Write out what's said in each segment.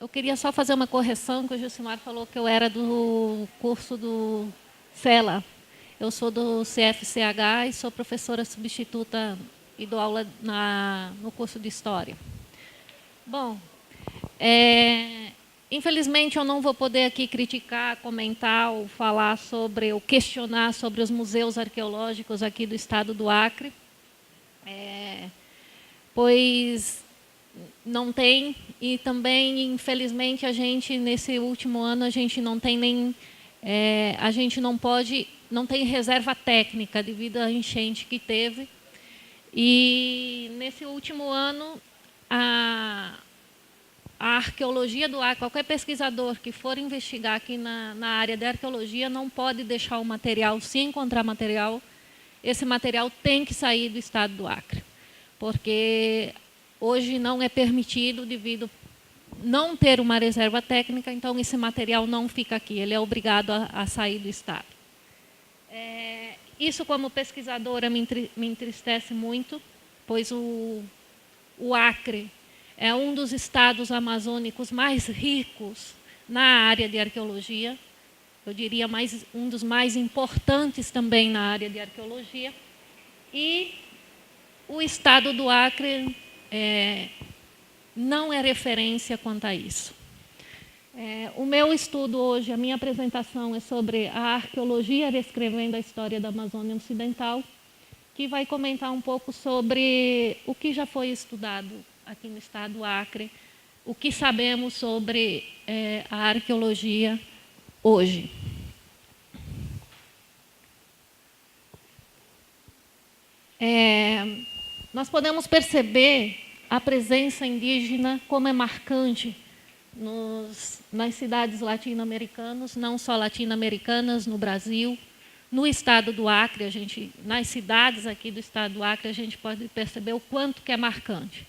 Eu queria só fazer uma correção, que o Gilcimar falou que eu era do curso do CELA. Eu sou do CFCH e sou professora substituta e dou aula no curso de História. Bom, infelizmente eu não vou poder aqui criticar, comentar ou falar sobre, ou questionar sobre os museus arqueológicos aqui do estado do Acre, pois não tem, e também, infelizmente, a gente, nesse último ano, a gente não tem nem, a gente não pode, não tem reserva técnica devido à enchente que teve. E nesse último ano, a arqueologia do Acre, qualquer pesquisador que for investigar aqui na área de arqueologia não pode deixar o material, se encontrar material, esse material tem que sair do estado do Acre, porque hoje não é permitido devido não ter uma reserva técnica, então esse material não fica aqui, ele é obrigado a sair do estado. Isso, como pesquisadora, me entristece muito, pois o Acre é um dos estados amazônicos mais ricos na área de arqueologia, eu diria um dos mais importantes também na área de arqueologia, e o estado do Acre não é referência quanto a isso. O meu estudo hoje, a minha apresentação é sobre a arqueologia reescrevendo a história da Amazônia Ocidental, que vai comentar um pouco sobre o que já foi estudado aqui no estado do Acre, o que sabemos sobre a arqueologia hoje. Nós podemos perceber a presença indígena como é marcante nas cidades latino-americanas, não só latino-americanas, no Brasil, no estado do Acre, nas cidades aqui do estado do Acre, a gente pode perceber o quanto que é marcante.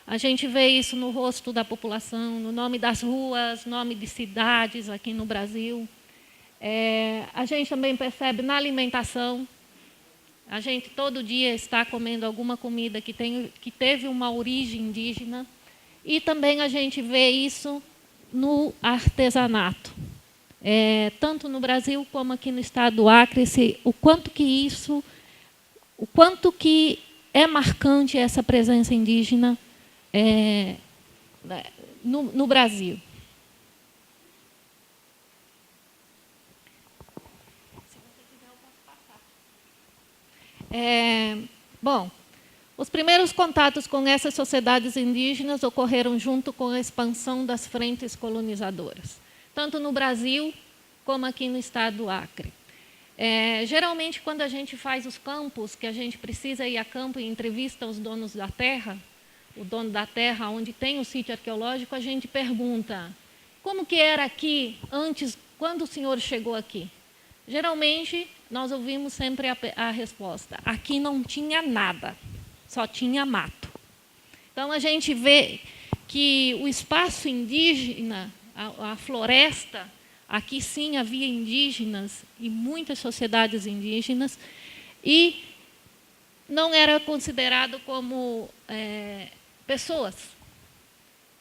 A gente vê isso no rosto da população, no nome das ruas, nome de cidades aqui no Brasil. A gente também percebe na alimentação. A gente todo dia está comendo alguma comida que teve uma origem indígena. E também a gente vê isso no artesanato. Tanto no Brasil como aqui no estado do Acre, o quanto que é marcante essa presença indígena no Brasil. Bom, os primeiros contatos com essas sociedades indígenas ocorreram junto com a expansão das frentes colonizadoras, tanto no Brasil como aqui no estado do Acre. Geralmente, quando a gente faz os campos, que a gente precisa ir a campo e entrevista os donos da terra, o dono da terra onde tem o sítio arqueológico, a gente pergunta: como que era aqui antes, quando o senhor chegou aqui? Geralmente, nós ouvimos sempre a resposta: aqui não tinha nada, só tinha mato. Então, a gente vê que o espaço indígena, a floresta, aqui sim havia indígenas e muitas sociedades indígenas, e não era considerado como pessoas.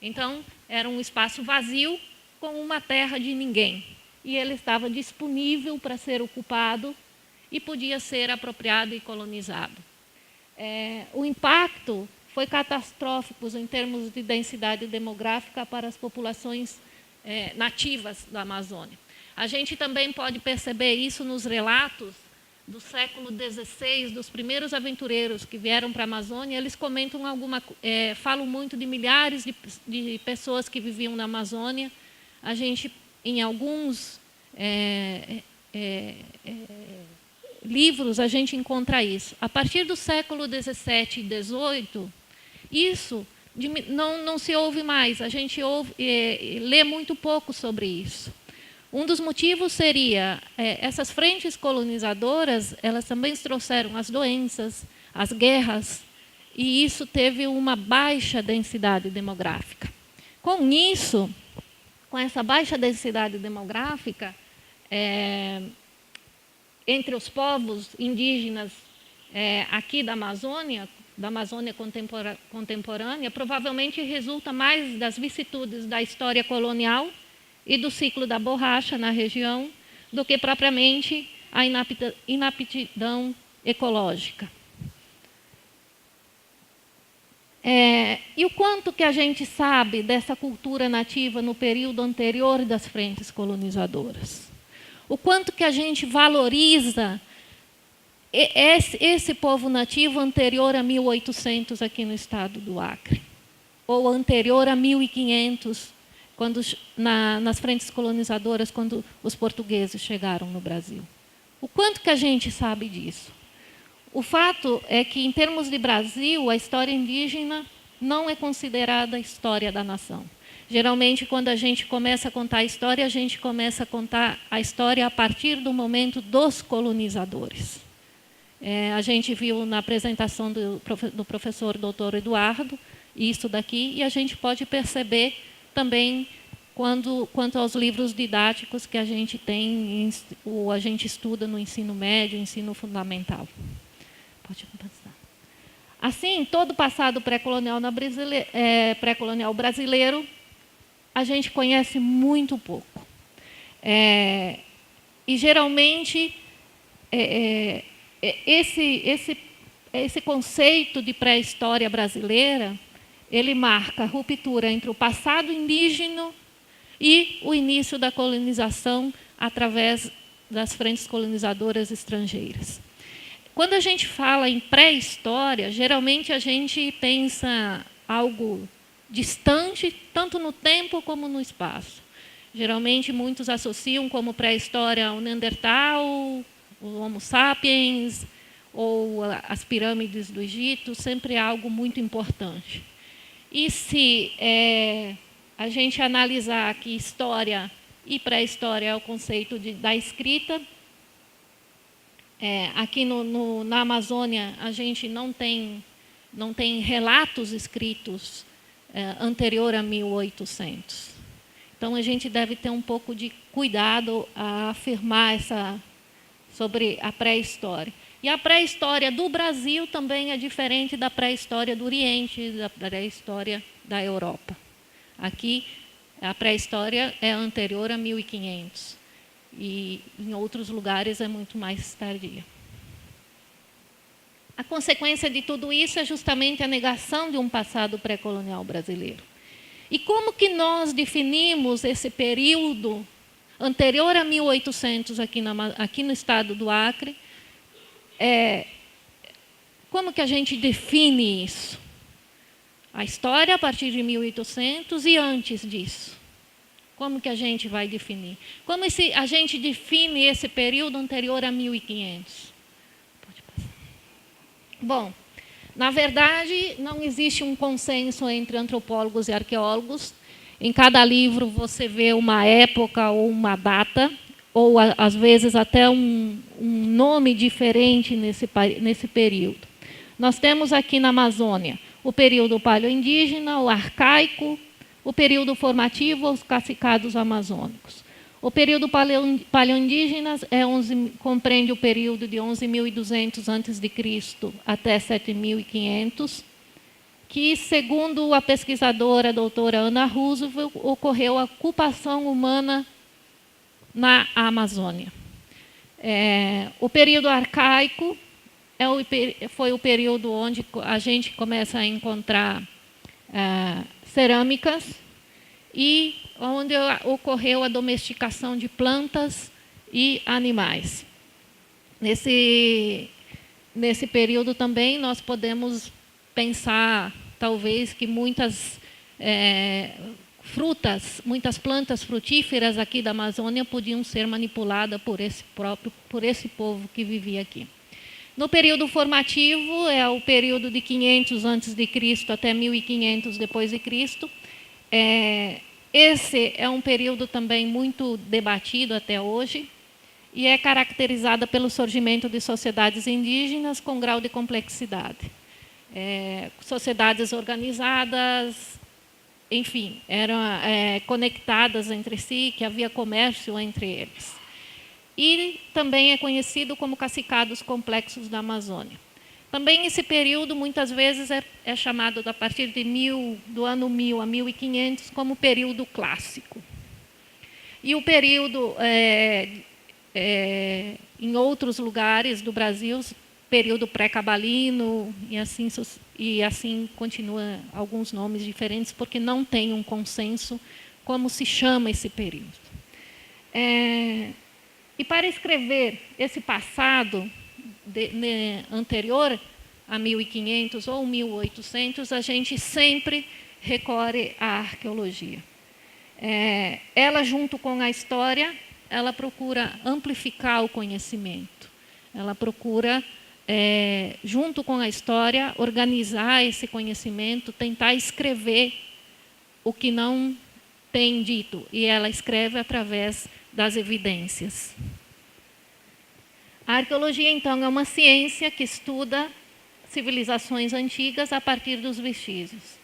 Então, era um espaço vazio com uma terra de ninguém. E ele estava disponível para ser ocupado e podia ser apropriado e colonizado. O impacto foi catastrófico em termos de densidade demográfica para as populações nativas da Amazônia. A gente também pode perceber isso nos relatos do século XVI, dos primeiros aventureiros que vieram para a Amazônia. Eles comentam falam muito de milhares de pessoas que viviam na Amazônia. A gente, em alguns livros, a gente encontra isso. A partir do século XVII e XVIII, isso não se ouve mais. A gente lê muito pouco sobre isso. Um dos motivos seria, essas frentes colonizadoras, elas também trouxeram as doenças, as guerras, e isso teve uma baixa densidade demográfica. Com isso, com essa baixa densidade demográfica, entre os povos indígenas aqui da Amazônia, da Amazônia contemporânea provavelmente resulta mais das vicissitudes da história colonial e do ciclo da borracha na região do que propriamente a inaptidão ecológica. E o quanto que a gente sabe dessa cultura nativa no período anterior das frentes colonizadoras? O quanto que a gente valoriza esse povo nativo anterior a 1800 aqui no estado do Acre? Ou anterior a 1500, nas frentes colonizadoras, quando os portugueses chegaram no Brasil? O quanto que a gente sabe disso? O fato é que, em termos de Brasil, a história indígena não é considerada a história da nação. Geralmente, quando a gente começa a contar a história, a gente começa a contar a história a partir do momento dos colonizadores. A gente viu na apresentação do professor Dr. Eduardo isso daqui, e a gente pode perceber também quanto aos livros didáticos que a gente tem, ou a gente estuda no ensino médio, ensino fundamental. Pode passar. Assim, todo o passado pré-colonial brasileiro, a gente conhece muito pouco. E, geralmente, esse conceito de pré-história brasileira, ele marca a ruptura entre o passado indígena e o início da colonização através das frentes colonizadoras estrangeiras. Quando a gente fala em pré-história, geralmente a gente pensa algo distante, tanto no tempo como no espaço. Geralmente muitos associam como pré-história o Neandertal, o Homo sapiens, ou as pirâmides do Egito, sempre é algo muito importante. E se a gente analisar que história e pré-história é o conceito da escrita, aqui na Amazônia a gente não tem relatos escritos anterior a 1800. Então a gente deve ter um pouco de cuidado a afirmar sobre a pré-história. E a pré-história do Brasil também é diferente da pré-história do Oriente, da pré-história da Europa. Aqui a pré-história é anterior a 1500. E em outros lugares é muito mais tardia. A consequência de tudo isso é justamente a negação de um passado pré-colonial brasileiro. E como que nós definimos esse período anterior a 1800 aqui no estado do Acre? Como que a gente define isso? A história a partir de 1800 e antes disso. Como que a gente vai definir? Como a gente define esse período anterior a 1500? Pode passar. Bom, na verdade, não existe um consenso entre antropólogos e arqueólogos. Em cada livro você vê uma época ou uma data, ou às vezes até um nome diferente nesse período. Nós temos aqui na Amazônia o período paleoindígena, o arcaico, o período formativo, os cacicados amazônicos. O período paleoindígena compreende o período de 11.200 a.C. até 7.500, que, segundo a pesquisadora a doutora Ana Roosevelt, ocorreu a ocupação humana na Amazônia. O período arcaico foi o período onde a gente começa a encontrar cerâmicas e onde ocorreu a domesticação de plantas e animais. Nesse período também nós podemos pensar, talvez, que muitas muitas plantas frutíferas aqui da Amazônia podiam ser manipuladas por esse povo que vivia aqui. No período formativo, é o período de 500 a.C. até 1500 depois de Cristo. Esse é um período também muito debatido até hoje e é caracterizado pelo surgimento de sociedades indígenas com grau de complexidade. Sociedades organizadas, enfim, eram conectadas entre si, que havia comércio entre eles. E também é conhecido como cacicados complexos da Amazônia. Também esse período, muitas vezes, é chamado, a partir do ano 1000 a 1500, como período clássico. E o período, em outros lugares do Brasil, período pré-cabalino, e assim continua alguns nomes diferentes, porque não tem um consenso como se chama esse período. E para escrever esse passado anterior a 1500 ou 1800, a gente sempre recorre à arqueologia. Ela, junto com a história, ela procura amplificar o conhecimento. Ela procura, junto com a história, organizar esse conhecimento, tentar escrever o que não tem dito. E ela escreve através das evidências. A arqueologia, então, é uma ciência que estuda civilizações antigas a partir dos vestígios.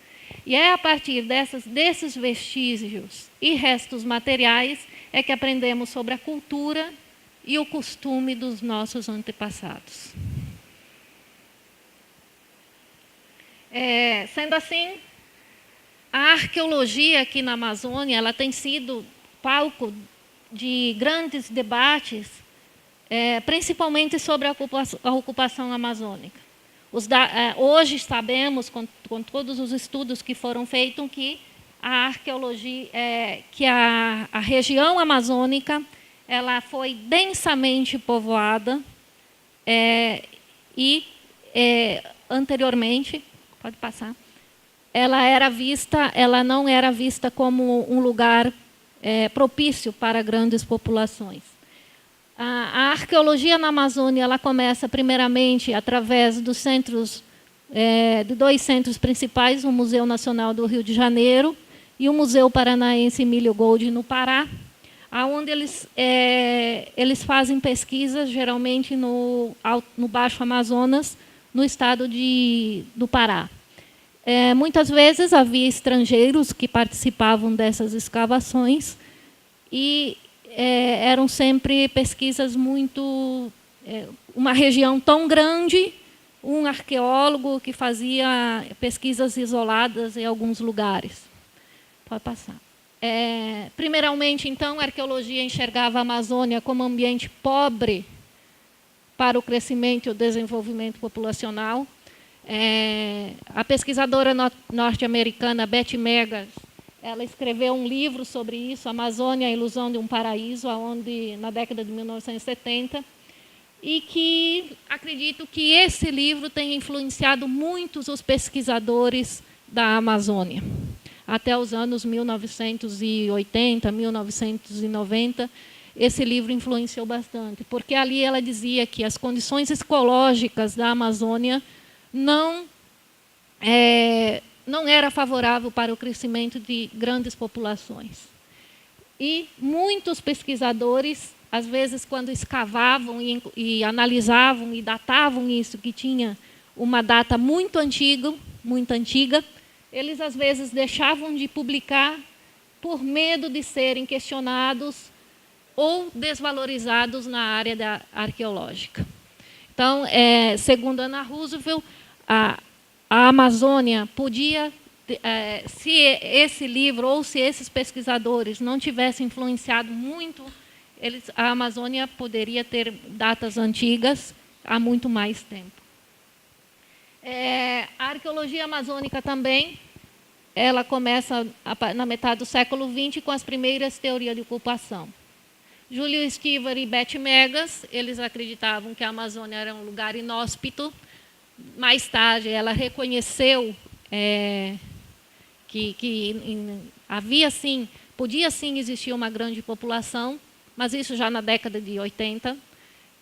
E é a partir desses vestígios e restos materiais é que aprendemos sobre a cultura e o costume dos nossos antepassados. Sendo assim, a arqueologia aqui na Amazônia, ela tem sido palco de grandes debates, principalmente sobre a ocupação amazônica. Hoje sabemos, com todos os estudos que foram feitos, que a arqueologia, que a região amazônica, ela foi densamente povoada e anteriormente, pode passar, ela não era vista como um lugar propício para grandes populações. A arqueologia na Amazônia, ela começa primeiramente através dos centros, de dois centros principais, o Museu Nacional do Rio de Janeiro e o Museu Paranaense Emílio Gold, no Pará, onde eles fazem pesquisas, geralmente no Baixo Amazonas, no estado do Pará. Muitas vezes havia estrangeiros que participavam dessas escavações e eram sempre pesquisas muito... uma região tão grande, um arqueólogo que fazia pesquisas isoladas em alguns lugares. Pode passar. Primeiramente, então, a arqueologia enxergava a Amazônia como ambiente pobre para o crescimento e o desenvolvimento populacional. A pesquisadora norte-americana Betty Meggers, ela escreveu um livro sobre isso, Amazônia, a Ilusão de um Paraíso, na década de 1970, e que acredito que esse livro tenha influenciado muitos os pesquisadores da Amazônia. Até os anos 1980, 1990, esse livro influenciou bastante, porque ali ela dizia que as condições ecológicas da Amazônia não era favorável para o crescimento de grandes populações. E muitos pesquisadores, às vezes, quando escavavam e analisavam e datavam isso, que tinha uma data muito antiga, eles, às vezes, deixavam de publicar por medo de serem questionados ou desvalorizados na área arqueológica. Então, segundo Ana Roosevelt, a Amazônia podia, se esse livro ou se esses pesquisadores não tivessem influenciado muito, a Amazônia poderia ter datas antigas há muito mais tempo. A arqueologia amazônica também, ela começa na metade do século XX com as primeiras teorias de ocupação. Júlio Stiver e Betty Meggers, eles acreditavam que a Amazônia era um lugar inóspito. Mais tarde, ela reconheceu que havia sim, podia sim existir uma grande população, mas isso já na década de 80,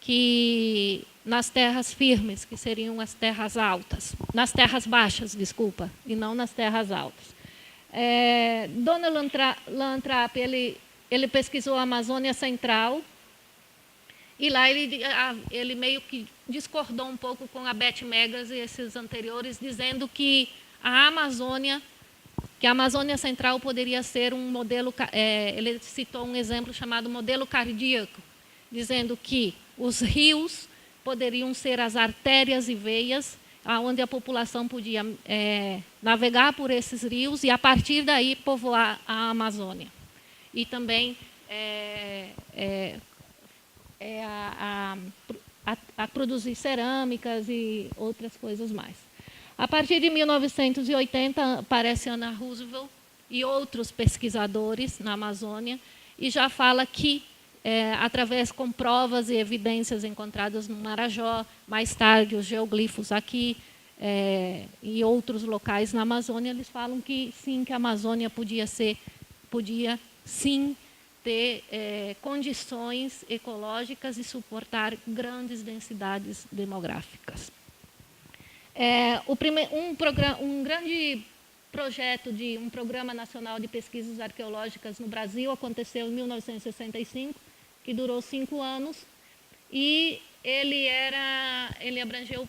que nas terras firmes, que seriam as terras altas, nas terras baixas, desculpa, e não nas terras altas. Donald Lantrap, ele pesquisou a Amazônia Central, e lá ele meio que discordou um pouco com a Betty Meggers e esses anteriores, dizendo que a Amazônia Central poderia ser um modelo, ele citou um exemplo chamado modelo cardíaco, dizendo que os rios poderiam ser as artérias e veias, onde a população podia navegar por esses rios e, a partir daí, povoar a Amazônia. E também a produzir cerâmicas e outras coisas mais. A partir de 1980, aparece Ana Roosevelt e outros pesquisadores na Amazônia, e já fala que, através com provas e evidências encontradas no Marajó, mais tarde os geoglifos aqui e outros locais na Amazônia, eles falam que sim, que a Amazônia podia sim ter condições ecológicas e suportar grandes densidades demográficas. Um grande projeto de um Programa Nacional de Pesquisas Arqueológicas no Brasil aconteceu em 1965, que durou 5 anos, e ele abrangeu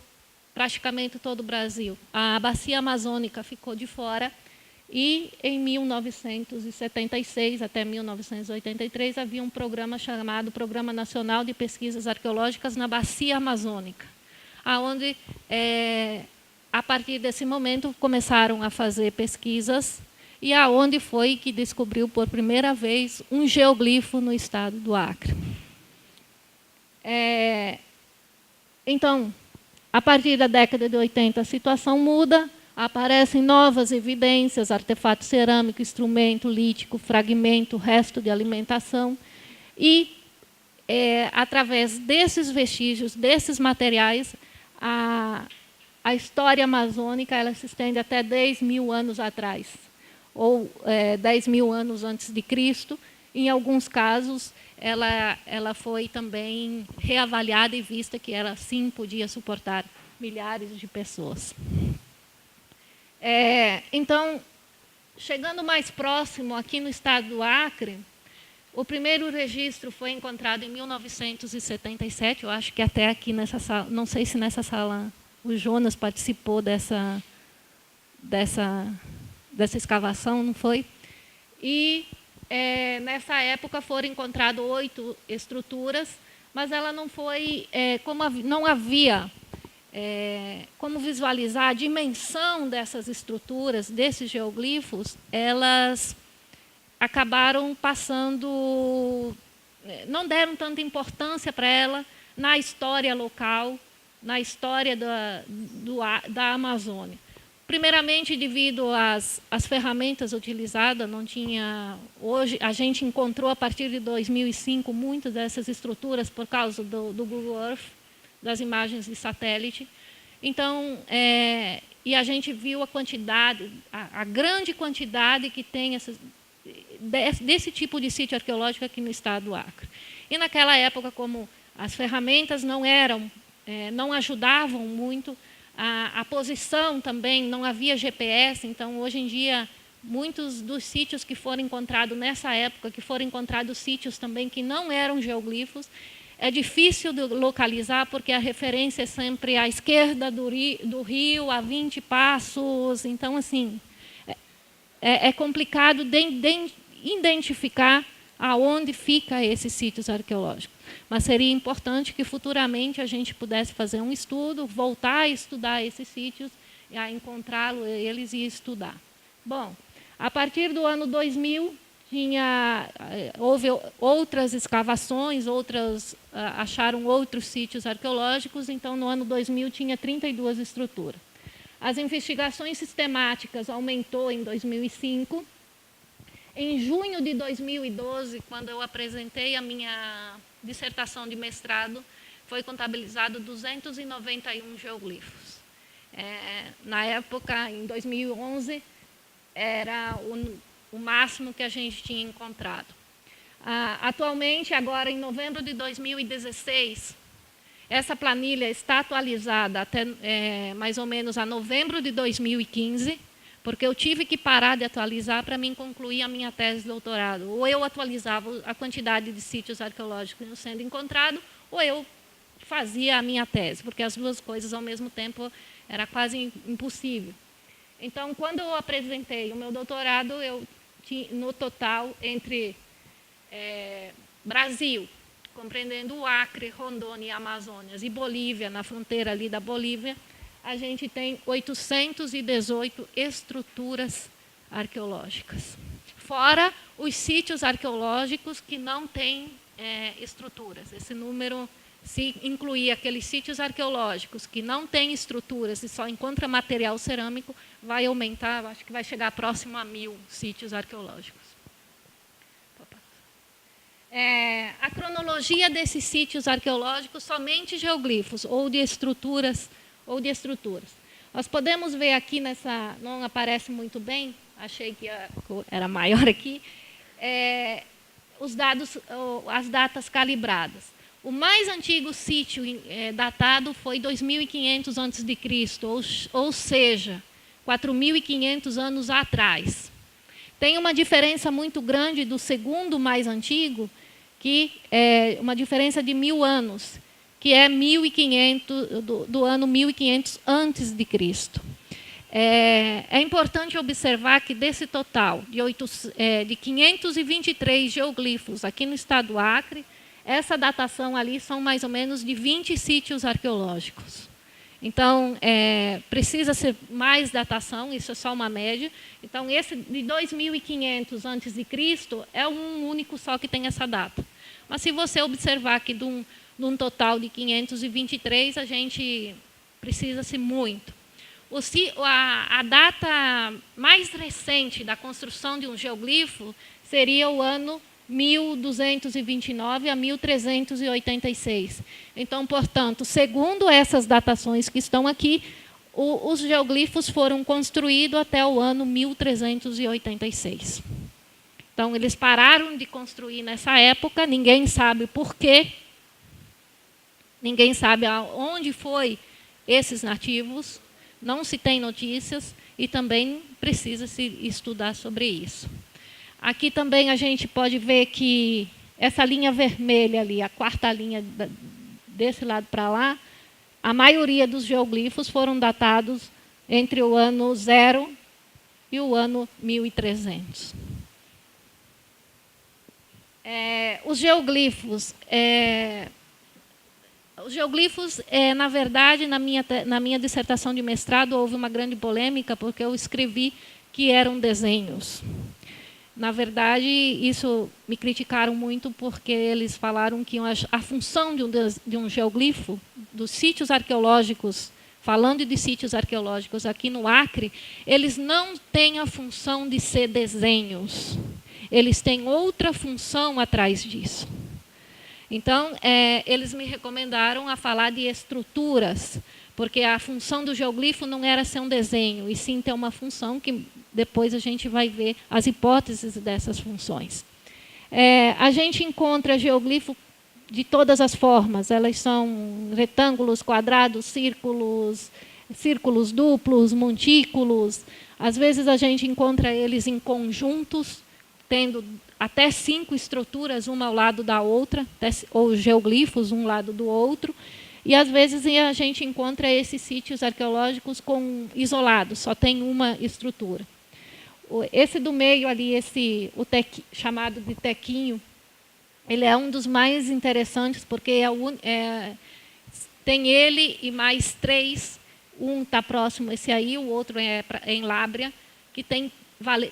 praticamente todo o Brasil. A bacia amazônica ficou de fora, e em 1976 até 1983 havia um programa chamado Programa Nacional de Pesquisas Arqueológicas na Bacia Amazônica, onde, a partir desse momento, começaram a fazer pesquisas, e aonde foi que descobriu por primeira vez um geoglifo no estado do Acre. Então, a partir da década de 80, a situação muda, aparecem novas evidências, artefato cerâmico, instrumento lítico, fragmento, resto de alimentação, e, através desses vestígios, desses materiais, a história amazônica ela se estende até 10 mil anos atrás, ou 10 mil anos antes de Cristo. Em alguns casos, ela foi também reavaliada e vista que ela, sim, podia suportar milhares de pessoas. Então, chegando mais próximo, aqui no estado do Acre, o primeiro registro foi encontrado em 1977, eu acho que até aqui nessa sala, não sei se nessa sala o Jonas participou dessa escavação, não foi? E, nessa época, foram encontradas 8 estruturas, mas ela não foi, não havia como visualizar a dimensão dessas estruturas, desses geoglifos, elas acabaram passando, não deram tanta importância para ela na história local, na história da Amazônia. Primeiramente, devido às ferramentas utilizadas, não tinha... Hoje, a gente encontrou, a partir de 2005, muitas dessas estruturas por causa do Google Earth, das imagens de satélite. Então, e a gente viu a quantidade, a grande quantidade que tem desse tipo de sítio arqueológico aqui no estado do Acre. E naquela época, como as ferramentas não ajudavam muito, a posição também, não havia GPS, então hoje em dia muitos dos sítios que foram encontrados nessa época, que foram encontrados sítios também que não eram geoglifos, é difícil de localizar, porque a referência é sempre à esquerda do rio, a 20 passos. Então, assim, é complicado de identificar aonde fica esses sítios arqueológicos. Mas seria importante que futuramente a gente pudesse fazer um estudo, voltar a estudar esses sítios, a encontrá-los eles e estudar. Bom, a partir do ano 2000, houve outras escavações, acharam outros sítios arqueológicos, então no ano 2000 tinha 32 estruturas. As investigações sistemáticas aumentou em 2005. Em junho de 2012, quando eu apresentei a minha dissertação de mestrado, foi contabilizado 291 geoglifos. Na época, em 2011, era o máximo que a gente tinha encontrado. Atualmente, agora em novembro de 2016, essa planilha está atualizada até mais ou menos a novembro de 2015, porque eu tive que parar de atualizar para mim concluir a minha tese de doutorado. Ou eu atualizava a quantidade de sítios arqueológicos sendo encontrados, ou eu fazia a minha tese, porque as duas coisas ao mesmo tempo era quase impossível. Então, quando eu apresentei o meu doutorado, eu tinha, no total, entre Brasil, compreendendo o Acre, Rondônia e Amazônias, e Bolívia, na fronteira ali da Bolívia, a gente tem 818 estruturas arqueológicas. Fora os sítios arqueológicos que não têm estruturas. Esse número, se incluir aqueles sítios arqueológicos que não têm estruturas e só encontra material cerâmico, vai aumentar, acho que vai chegar próximo a 1000 sítios arqueológicos. A cronologia desses sítios arqueológicos, somente geoglifos ou de estruturas. Nós podemos ver aqui nessa, não aparece muito bem, achei que era maior aqui, os dados, as datas calibradas. O mais antigo sítio datado foi 2500 a.C., ou seja, 4.500 anos atrás. Tem uma diferença muito grande do segundo mais antigo, que é uma diferença de 1000 anos, que é 1500, do ano 1500 antes de Cristo. É importante observar que desse total de 523 geoglifos aqui no estado do Acre, essa datação ali são mais ou menos de 20 sítios arqueológicos. Então, precisa ser mais datação, isso é só uma média. Então, esse de 2500 a.C. é um único só que tem essa data. Mas se você observar que de um total de 523, a gente precisa-se muito. A data mais recente da construção de um geoglifo seria o ano 1229 a 1386. Então, portanto, segundo essas datações que estão aqui, os geoglifos foram construídos até o ano 1386. Então, eles pararam de construir nessa época, ninguém sabe por quê, ninguém sabe aonde foi esses nativos, não se tem notícias e também precisa-se estudar sobre isso. Aqui também a gente pode ver que essa linha vermelha ali, a quarta linha desse lado para lá, a maioria dos geoglifos foram datados entre o ano 0 e o ano 1300. Os geoglifos, na verdade, na minha dissertação de mestrado, houve uma grande polêmica, porque eu escrevi que eram desenhos. Na verdade, isso me criticaram muito, porque eles falaram que a função de um geoglifo, dos sítios arqueológicos, falando de sítios arqueológicos aqui no Acre, eles não têm a função de ser desenhos. Eles têm outra função atrás disso. Então, eles me recomendaram a falar de estruturas, porque a função do geoglifo não era ser um desenho, e sim ter uma função que depois a gente vai ver as hipóteses dessas funções. A gente encontra geoglifo de todas as formas, elas são retângulos, quadrados, círculos duplos, montículos. Às vezes a gente encontra eles em conjuntos, tendo até 5 estruturas, uma ao lado da outra, ou geoglifos, um lado do outro. E, às vezes, a gente encontra esses sítios arqueológicos isolados, só tem uma estrutura. Esse do meio ali, chamado de tequinho, ele é um dos mais interessantes, porque tem ele e mais 3. Um está próximo, esse aí, o outro é em Lábrea, que tem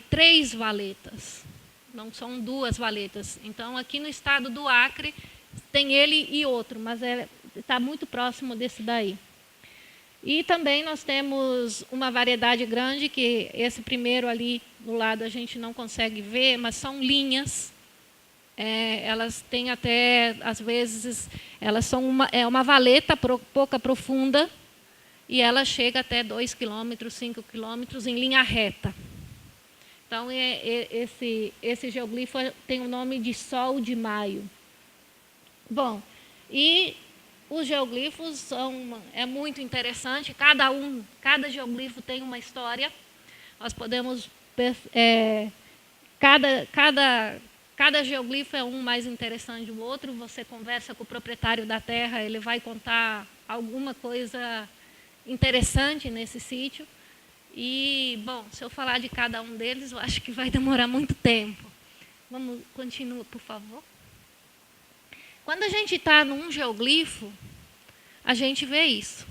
3 valetas. Não são 2 valetas. Então, aqui no estado do Acre, tem ele e outro, mas está muito próximo desse daí. E também nós temos uma variedade grande, que esse primeiro ali do lado a gente não consegue ver, mas são linhas. Elas têm até, às vezes, elas são uma valeta pouca profunda, e ela chega até 2 quilômetros, 5 quilômetros em linha reta. Então, esse geoglifo tem o nome de Sol de Maio. Bom, e os geoglifos é muito interessante, cada geoglifo tem uma história. Nós podemos... Cada geoglifo é um mais interessante do outro. Você conversa com o proprietário da terra, ele vai contar alguma coisa interessante nesse sítio. E, bom, se eu falar de cada um deles, eu acho que vai demorar muito tempo. Vamos, continua, por favor. Quando a gente está num geoglifo, a gente vê isso.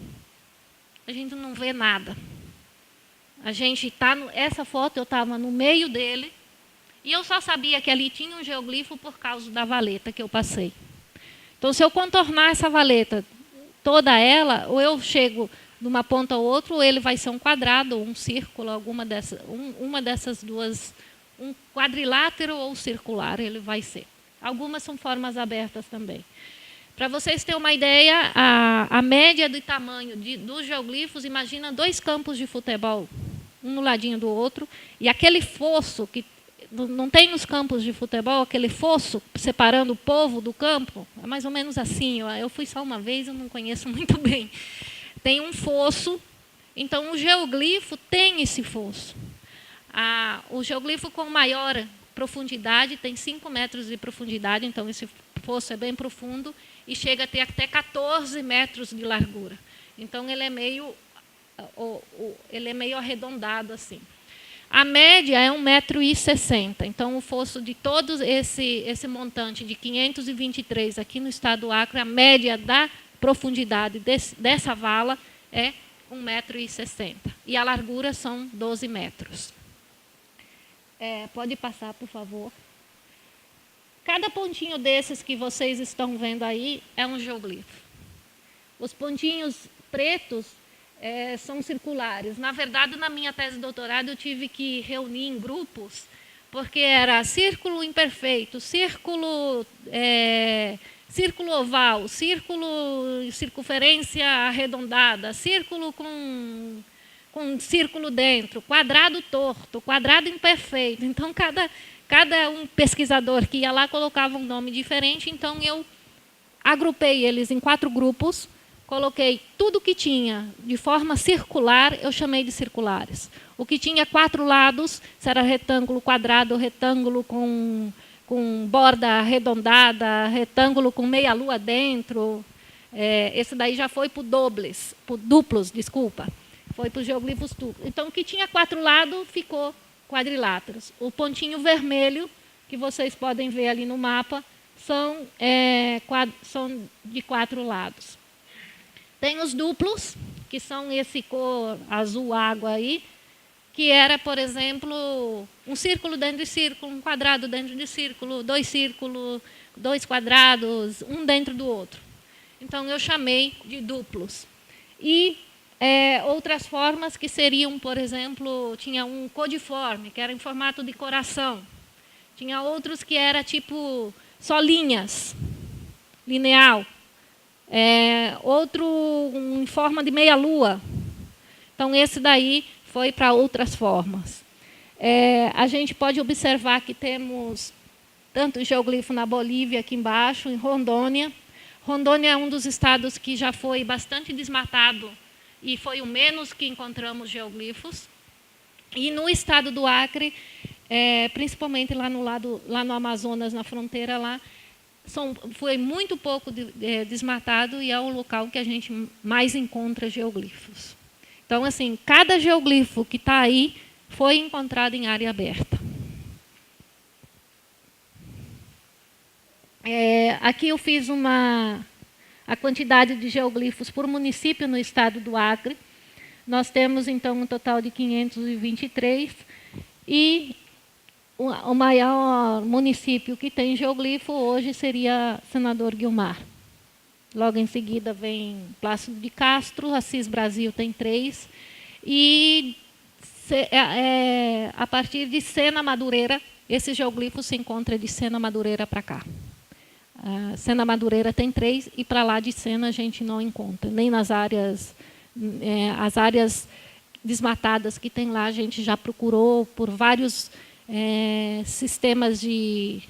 A gente não vê nada. A gente está... Essa foto eu estava no meio dele, e eu só sabia que ali tinha um geoglifo por causa da valeta que eu passei. Então, se eu contornar essa valeta, toda ela, ou eu chego de uma ponta ao outra, ou ele vai ser um quadrado, ou um círculo, uma dessas duas, um quadrilátero ou circular, ele vai ser. Algumas são formas abertas também. Para vocês terem uma ideia, a média do tamanho dos geoglifos, imagina 2 campos de futebol, um no ladinho do outro, e aquele fosso que não tem nos campos de futebol, aquele fosso separando o povo do campo, é mais ou menos assim. Eu fui só uma vez, eu não conheço muito bem. Tem um fosso, então o geoglifo tem esse fosso. O geoglifo com maior profundidade tem 5 metros de profundidade, então esse fosso é bem profundo e chega a ter até 14 metros de largura. Então ele é meio arredondado assim. A média é 1,60 m. Então, o fosso de todo esse montante de 523 aqui no estado do Acre, a média da profundidade dessa vala é 1,60 m. E a largura são 12 metros. Pode passar, por favor. Cada pontinho desses que vocês estão vendo aí é um geoglifo. Os pontinhos pretos são circulares. Na verdade, na minha tese de doutorado, eu tive que reunir em grupos, porque era círculo imperfeito, círculo oval, circunferência arredondada, círculo com círculo dentro, quadrado torto, quadrado imperfeito. Então, cada um pesquisador que ia lá colocava um nome diferente. Então, eu agrupei eles em 4 grupos, coloquei tudo que tinha de forma circular, eu chamei de circulares. O que tinha 4 lados, se era retângulo, quadrado, retângulo com borda arredondada, retângulo com meia-lua dentro. Esse daí já foi para duplos, desculpa. Foi para os geoglifos duplos. Então, o que tinha 4 lados ficou quadriláteros. O pontinho vermelho, que vocês podem ver ali no mapa, são de 4 lados. Tem os duplos, que são esse cor azul água aí, que era, por exemplo, um círculo dentro de círculo, um quadrado dentro de círculo, 2 círculos, 2 quadrados, um dentro do outro. Então, eu chamei de duplos. E outras formas que seriam, por exemplo, tinha um codiforme, que era em formato de coração. Tinha outros que era tipo só linhas, lineal. Outro em forma de meia-lua. Então, esse daí foi para outras formas. A gente pode observar que temos tanto geoglifo na Bolívia, aqui embaixo, em Rondônia. Rondônia é um dos estados que já foi bastante desmatado e foi o menos que encontramos geoglifos. E no estado do Acre, principalmente lá no Amazonas, na fronteira lá, foi muito pouco desmatado e é o local que a gente mais encontra geoglifos. Então, assim, cada geoglifo que está aí foi encontrado em área aberta. Aqui eu fiz a quantidade de geoglifos por município no estado do Acre. Nós temos, então, um total de 523 e o maior município que tem geoglifo hoje seria Senador Guiomar. Logo em seguida vem Plácido de Castro, Assis Brasil tem 3. E a partir de Sena Madureira, esse geoglifo se encontra de Sena Madureira para cá. Sena Madureira tem 3 e para lá de Sena a gente não encontra. Nem nas áreas, as áreas desmatadas que tem lá, a gente já procurou por vários sistemas de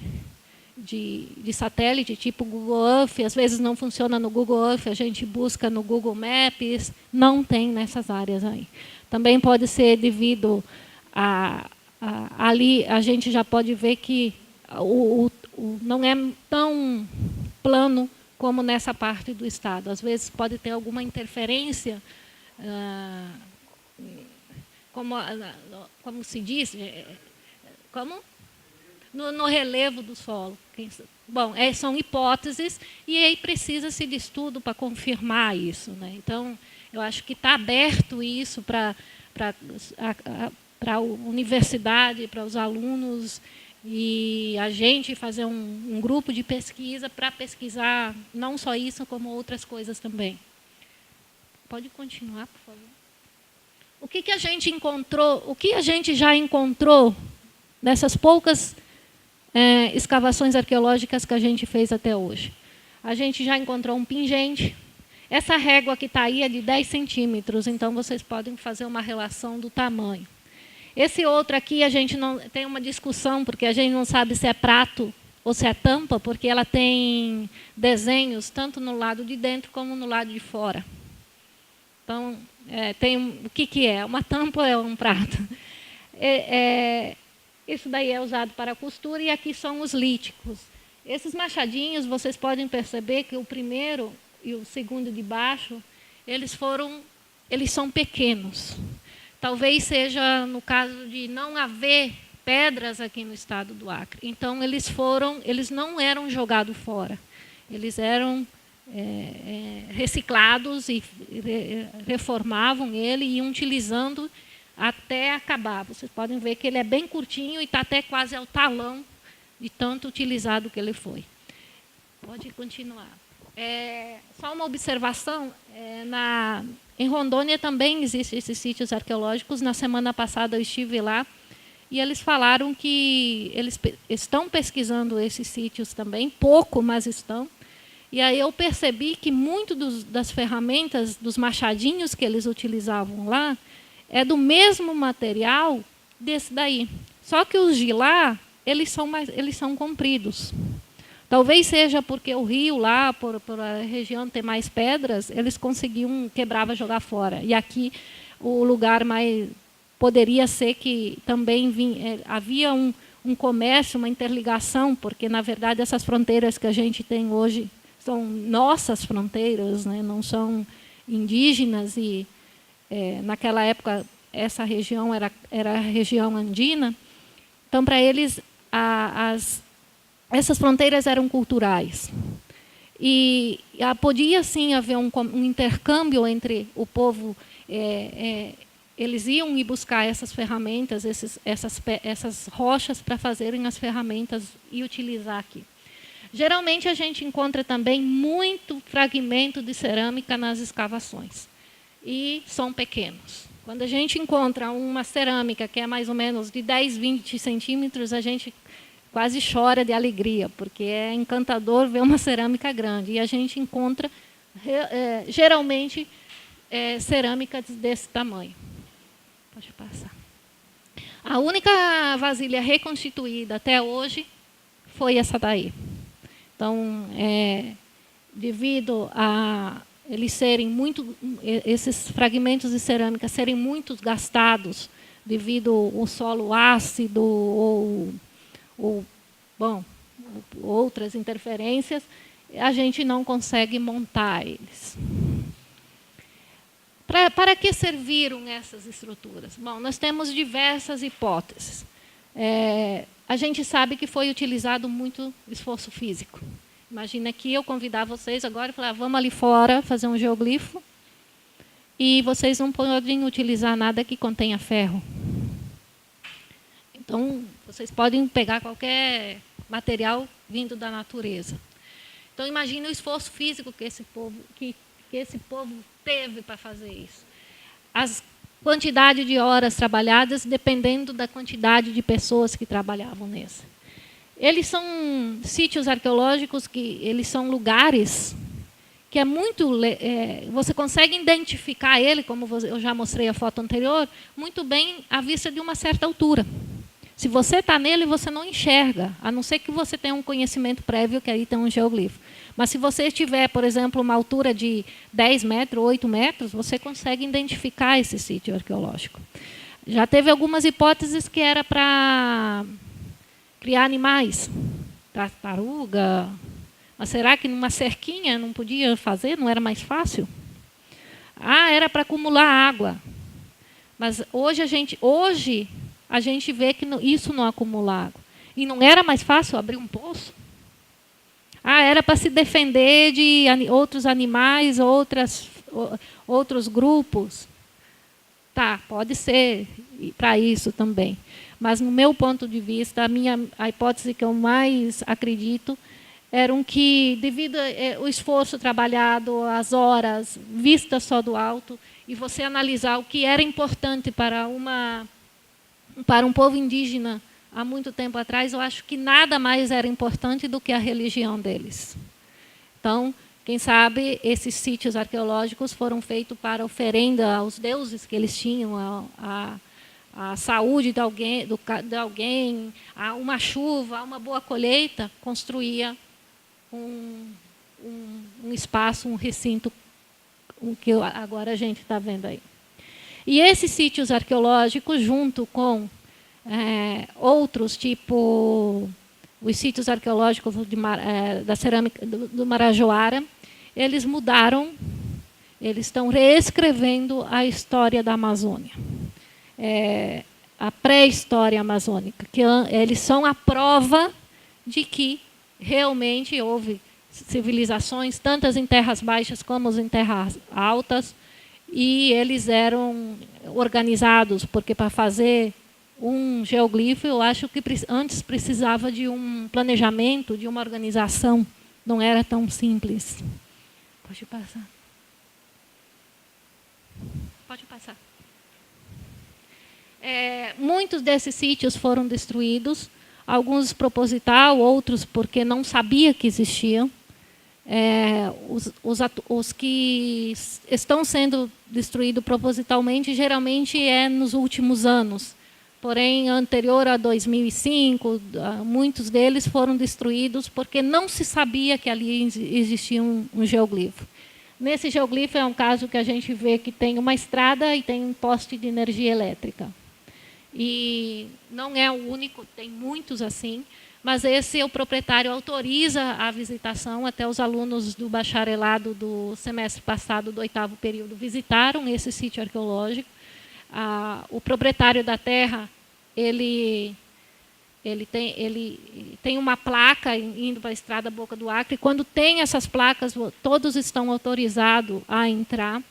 satélite, tipo Google Earth, às vezes não funciona no Google Earth, a gente busca no Google Maps, não tem nessas áreas aí. Também pode ser devido ali a gente já pode ver que não é tão plano como nessa parte do estado. Às vezes pode ter alguma interferência, como se diz, no relevo do solo. Bom, são hipóteses e aí precisa-se de estudo para confirmar isso, né? Então, eu acho que está aberto isso para a universidade, para os alunos, e a gente fazer um grupo de pesquisa para pesquisar não só isso, como outras coisas também. Pode continuar, por favor. O que a gente encontrou, o que a gente já encontrou nessas poucas escavações arqueológicas que a gente fez até hoje? A gente já encontrou um pingente. Essa régua que está aí é de 10 centímetros, então vocês podem fazer uma relação do tamanho. Esse outro aqui a gente não tem uma discussão, porque a gente não sabe se é prato ou se é tampa, porque ela tem desenhos tanto no lado de dentro como no lado de fora. Então, o que é? Uma tampa ou é um prato? Isso daí é usado para costura e aqui são os líticos. Esses machadinhos, vocês podem perceber que o primeiro e o segundo de baixo, eles são pequenos. Talvez seja no caso de não haver pedras aqui no estado do Acre. Então, eles não eram jogados fora. Eles eram reciclados e reformavam ele e iam utilizando até acabar. Vocês podem ver que ele é bem curtinho e está até quase ao talão de tanto utilizado que ele foi. Pode continuar. Só uma observação, em Rondônia também existem esses sítios arqueológicos. Na semana passada eu estive lá e eles falaram que eles estão pesquisando esses sítios também, pouco, mas estão. E aí eu percebi que muito das ferramentas, dos machadinhos que eles utilizavam lá, é do mesmo material desse daí. Só que os de lá, eles são compridos. Talvez seja porque o rio lá, por a região ter mais pedras, eles conseguiam quebrava jogar fora. E aqui o lugar mais poderia ser que também havia um comércio, uma interligação, porque na verdade essas fronteiras que a gente tem hoje são nossas fronteiras, né? Não são indígenas e naquela época essa região era a região andina. Então para eles essas fronteiras eram culturais. E podia, sim, haver um intercâmbio entre o povo. Eles iam ir buscar essas ferramentas, essas rochas para fazerem as ferramentas e utilizar aqui. Geralmente, a gente encontra também muito fragmento de cerâmica nas escavações. E são pequenos. Quando a gente encontra uma cerâmica que é mais ou menos de 10, 20 centímetros, a gente quase chora de alegria, porque é encantador ver uma cerâmica grande. E a gente encontra, geralmente, cerâmicas desse tamanho. Pode passar. A única vasilha reconstituída até hoje foi essa daí. Então, devido a eles serem esses fragmentos de cerâmica serem muito gastados, devido ao solo ácido ou outras interferências, a gente não consegue montar eles. Para que serviram essas estruturas? Bom, nós temos diversas hipóteses. A gente sabe que foi utilizado muito esforço físico. Imagina que eu convidar vocês agora e falar, vamos ali fora fazer um geoglifo e vocês não podem utilizar nada que contenha ferro. Então, vocês podem pegar qualquer material vindo da natureza. Então, imagine o esforço físico que esse povo teve para fazer isso. As quantidade de horas trabalhadas, dependendo da quantidade de pessoas que trabalhavam nesse. Eles são sítios arqueológicos que eles são lugares que é muito você consegue identificar ele, como eu já mostrei a foto anterior, muito bem à vista de uma certa altura. Se você está nele, você não enxerga, a não ser que você tenha um conhecimento prévio, que aí tem um geoglifo. Mas se você tiver, por exemplo, uma altura de 10 metros, 8 metros, você consegue identificar esse sítio arqueológico. Já teve algumas hipóteses que era para criar animais, tartaruga. Mas será que numa cerquinha não podia fazer? Não era mais fácil? Era para acumular água. Mas hoje a gente vê que isso não acumula água. E não era mais fácil abrir um poço? Ah, era para se defender de outros animais, outros grupos. Tá, pode ser para isso também. Mas, no meu ponto de vista, a hipótese que eu mais acredito eram que, devido ao esforço trabalhado, as horas vistas só do alto, e você analisar o que era importante para um povo indígena há muito tempo atrás, eu acho que nada mais era importante do que a religião deles. Então, quem sabe, esses sítios arqueológicos foram feitos para oferenda aos deuses que eles tinham, a saúde de alguém, a uma chuva, a uma boa colheita, construía um espaço, um recinto, o que agora a gente está vendo aí. E esses sítios arqueológicos, junto com outros, tipo os sítios arqueológicos da cerâmica do Marajoara, eles mudaram, eles estão reescrevendo a história da Amazônia. A pré-história amazônica, que eles são a prova de que realmente houve civilizações, tantas em terras baixas como em terras altas, e eles eram organizados, porque para fazer um geoglifo, eu acho que antes precisava de um planejamento, de uma organização, não era tão simples. Pode passar. Pode passar. Muitos desses sítios foram destruídos, alguns proposital, outros porque não sabia que existiam. Os que estão sendo destruídos propositalmente, geralmente nos últimos anos. Porém, anterior a 2005, muitos deles foram destruídos porque não se sabia que ali existia um geoglifo. Nesse geoglifo é um caso que a gente vê que tem uma estrada e tem um poste de energia elétrica. E não é o único, tem muitos assim, mas esse o proprietário autoriza a visitação. Até os alunos do bacharelado do semestre passado, do 8º período, visitaram esse sítio arqueológico. O proprietário da terra, ele tem uma placa indo para a estrada Boca do Acre. Quando tem essas placas, todos estão autorizados a entrar.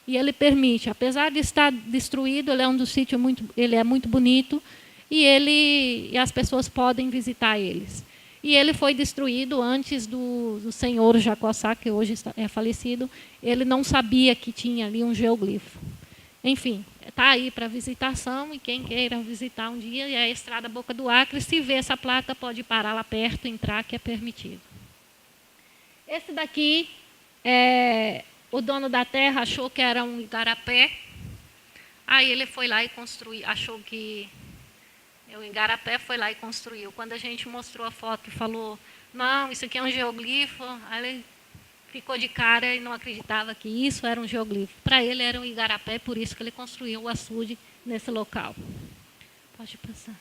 E ele permite, apesar de estar destruído, ele é um dos sítios ele é muito bonito e as pessoas podem visitar eles. E ele foi destruído antes do senhor Jacossá, que hoje é falecido. Ele não sabia que tinha ali um geoglifo. Enfim, está aí para visitação, e quem queira visitar um dia, é a estrada Boca do Acre. Se vê essa placa, pode parar lá perto, entrar, que é permitido. Esse daqui, o dono da terra achou que era um igarapé. Aí ele foi lá e construiu, achou que o igarapé, foi lá e construiu. Quando a gente mostrou a foto e falou, não, isso aqui é um geoglifo, aí ele ficou de cara e não acreditava que isso era um geoglifo. Para ele era um igarapé, por isso que ele construiu o açude nesse local. Pode passar.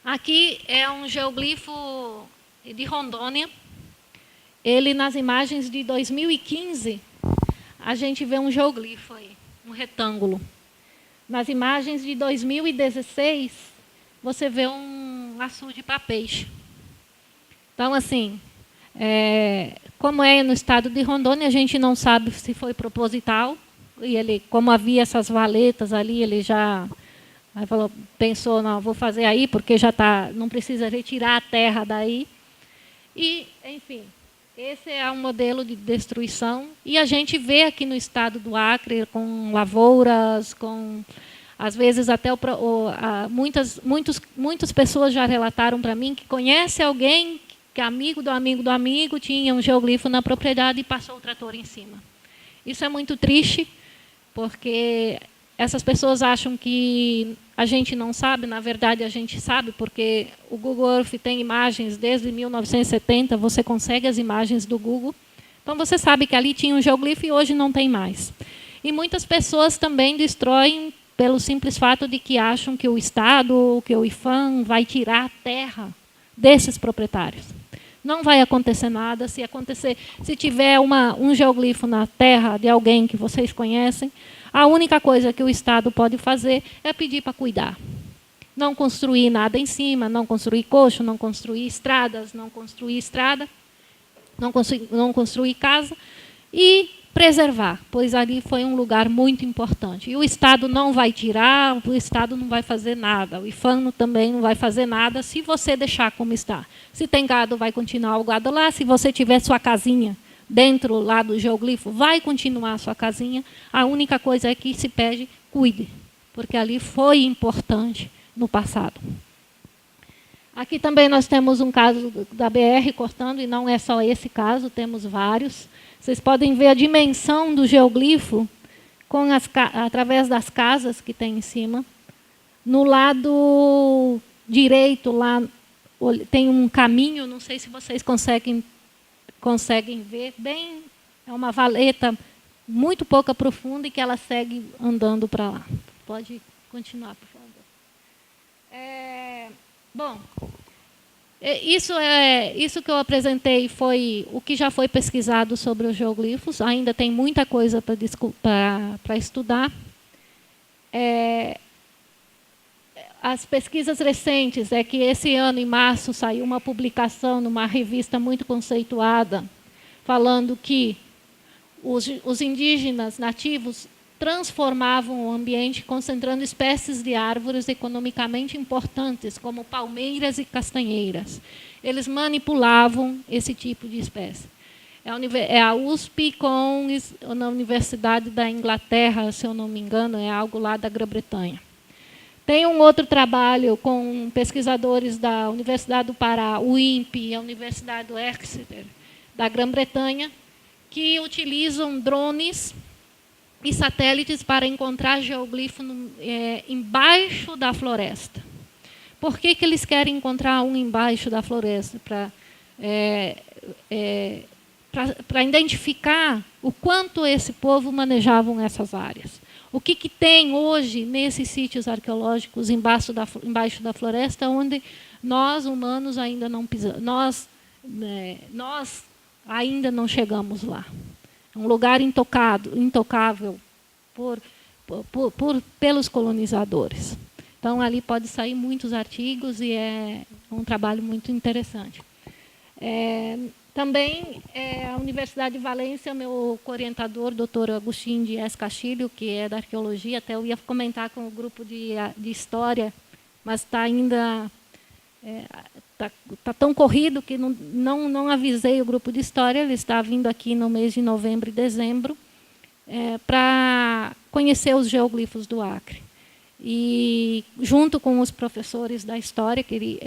Aqui é um geoglifo de Rondônia. Ele, nas imagens de 2015, a gente vê um geoglifo aí, um retângulo. Nas imagens de 2016, você vê um açude para peixe. Então, assim, como é no estado de Rondônia, a gente não sabe se foi proposital. E ele, como havia essas valetas ali, ele já pensou, não, vou fazer aí, porque já não precisa retirar a terra daí. E, enfim, esse é um modelo de destruição. E a gente vê aqui no estado do Acre, com lavouras, às vezes até muitas pessoas já relataram para mim que conhece alguém que amigo do amigo do amigo tinha um geoglifo na propriedade e passou o trator em cima. Isso é muito triste, porque essas pessoas acham que a gente não sabe. Na verdade, a gente sabe, porque o Google Earth tem imagens desde 1970, você consegue as imagens do Google. Então, você sabe que ali tinha um geoglifo e hoje não tem mais. E muitas pessoas também destroem pelo simples fato de que acham que o Estado, que o IPHAN vai tirar a terra desses proprietários. Não vai acontecer nada. Se tiver um geoglifo na terra de alguém que vocês conhecem, a única coisa que o Estado pode fazer é pedir para cuidar. não construir nada em cima, não construir coxo, não construir estradas, não construir casa e preservar, pois ali foi um lugar muito importante. E o Estado não vai tirar, o Estado não vai fazer nada, o IFAM também não vai fazer nada se você deixar como está. Se tem gado, vai continuar o gado lá, se você tiver sua casinha dentro lá do geoglifo, vai continuar a sua casinha. A única coisa é que se pede, cuide, porque ali foi importante no passado. Aqui também nós temos um caso da BR cortando, e não é só esse caso, temos vários. Vocês podem ver a dimensão do geoglifo através das casas que tem em cima. No lado direito, lá tem um caminho, não sei se vocês conseguem ver, é uma valeta muito pouco profunda e que ela segue andando para lá. Pode continuar, por favor. Bom, isso que eu apresentei foi o que já foi pesquisado sobre os geoglifos. Ainda tem muita coisa para estudar. As pesquisas recentes é que esse ano, em março, saiu uma publicação numa revista muito conceituada, falando que os indígenas nativos transformavam o ambiente, concentrando espécies de árvores economicamente importantes, como palmeiras e castanheiras. Eles manipulavam esse tipo de espécie. É a USP na Universidade da Inglaterra, se eu não me engano, é algo lá da Grã-Bretanha. Tem um outro trabalho com pesquisadores da Universidade do Pará, o INPE e a Universidade do Exeter, da Grã-Bretanha, que utilizam drones e satélites para encontrar geoglifo embaixo da floresta. Por que eles querem encontrar um embaixo da floresta? Para identificar o quanto esse povo manejavam essas áreas. O que tem hoje nesses sítios arqueológicos embaixo da floresta, onde nós, humanos, ainda não pisamos, nós ainda não chegamos lá. É um lugar intocável pelos colonizadores. Então, ali pode sair muitos artigos e é um trabalho muito interessante. Também a Universidade de Valência, meu orientador, doutor Agostinho Dias Castilho, que é da arqueologia, até eu ia comentar com o grupo de história, mas está ainda tá tão corrido que não avisei o grupo de história. Ele está vindo aqui no mês de novembro e dezembro para conhecer os geoglifos do Acre. E, junto com os professores da história, que ele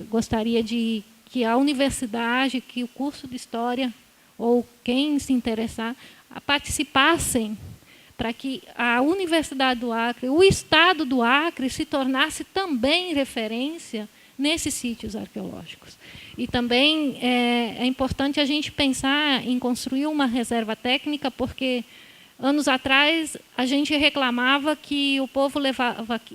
gostaria de que a universidade, que o curso de história, ou quem se interessar, participassem para que a Universidade do Acre, o Estado do Acre, se tornasse também referência nesses sítios arqueológicos. E também é importante a gente pensar em construir uma reserva técnica, porque anos atrás a gente reclamava que o povo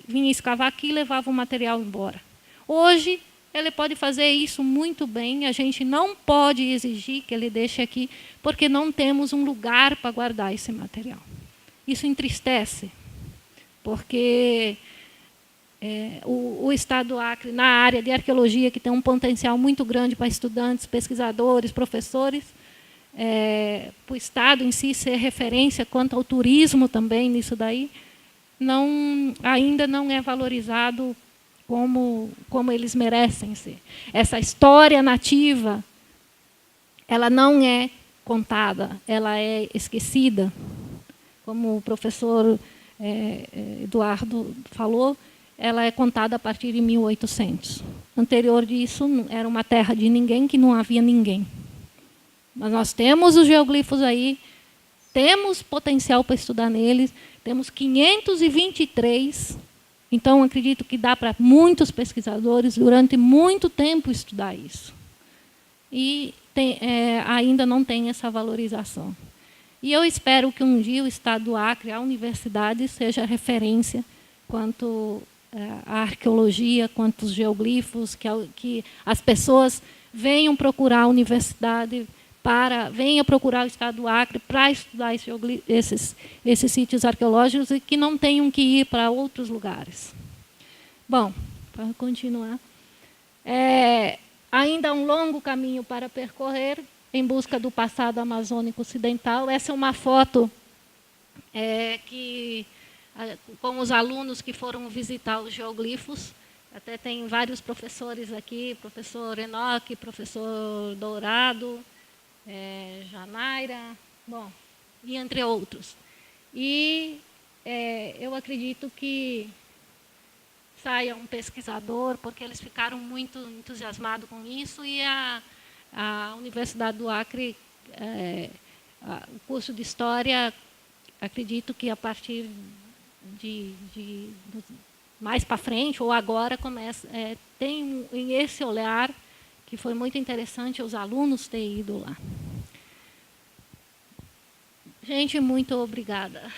vinha escavar aqui e levava o material embora. Hoje ele pode fazer isso muito bem, a gente não pode exigir que ele deixe aqui, porque não temos um lugar para guardar esse material. Isso entristece, porque o Estado do Acre, na área de arqueologia, que tem um potencial muito grande para estudantes, pesquisadores, professores, para o Estado em si ser referência quanto ao turismo também nisso daí, ainda não é valorizado como eles merecem ser. Essa história nativa, ela não é contada, ela é esquecida. Como o professor Eduardo falou, ela é contada a partir de 1800. Anterior disso, era uma terra de ninguém, que não havia ninguém. Mas nós temos os geoglifos aí, temos potencial para estudar neles, temos 523. Então, acredito que dá para muitos pesquisadores, durante muito tempo, estudar isso. E ainda não tem essa valorização. E eu espero que um dia o Estado do Acre, a universidade, seja referência quanto à arqueologia, quanto aos geoglifos, que as pessoas venham procurar a universidade, venham procurar o Estado do Acre para estudar esses sítios arqueológicos e que não tenham que ir para outros lugares. Bom, para continuar. Ainda há um longo caminho para percorrer em busca do passado amazônico ocidental. Essa é uma foto com os alunos que foram visitar os geoglifos. Até tem vários professores aqui, professor Enoque, professor Dourado, Janaira, bom, e entre outros. E eu acredito que saia um pesquisador, porque eles ficaram muito entusiasmados com isso, e a Universidade do Acre, o curso de História, acredito que a partir mais para frente, ou agora, tem esse olhar, que foi muito interessante os alunos terem ido lá. Gente, muito obrigada.